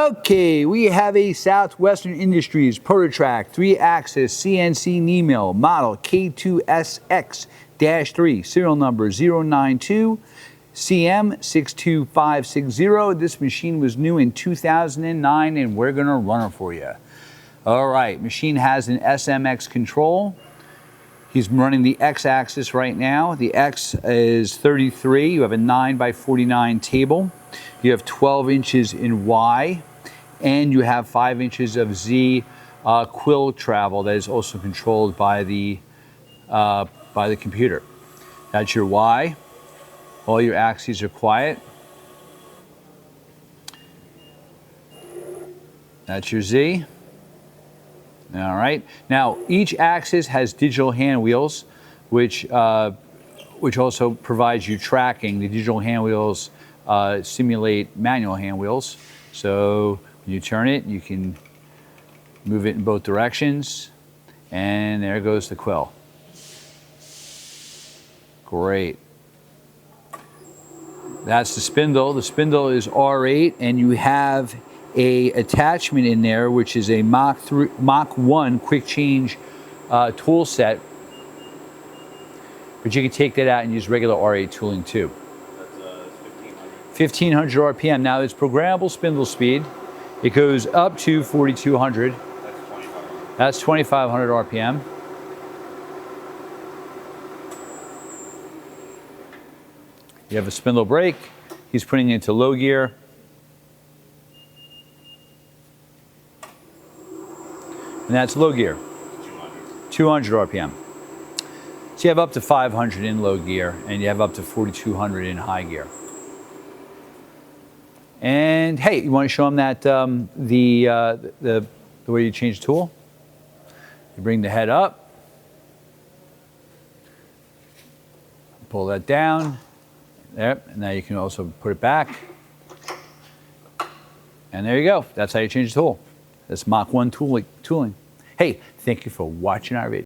Okay, we have a Southwestern Industries PROTO-TRAK 3-axis CNC knee mill model K2SX-3, serial number 092 CM62560. This machine was new in 2009 and we're gonna run it for you. All right, machine has an SMX control. He's running the X-axis right now. The X is 33. You have a 9x49 table. You have 12 inches in Y, and you have 5 inches of Z quill travel that is also controlled by the computer. That's your Y. All your axes are quiet. That's your Z. All right. Now, each axis has digital hand wheels, which also provides you tracking. The digital hand wheels simulate manual hand wheels. So when you turn it, you can move it in both directions. And there goes the quill. Great. That's the spindle. The spindle is R8, and you have a attachment in there, which is a Mach 1 quick change tool set. But you can take that out and use regular R8 tooling too. That's 1500 RPM. Now it's programmable spindle speed. It goes up to 4200. That's 2500 RPM. You have a spindle brake. He's putting it into low gear. And that's low gear, 200 RPM. So you have up to 500 in low gear, and you have up to 4200 in high gear. And hey, you want to show them that the way you change the tool? You bring the head up, pull that down, there, and now you can also put it back. And there you go. That's how you change the tool. That's Mach 1 tooling. Hey, thank you for watching our video.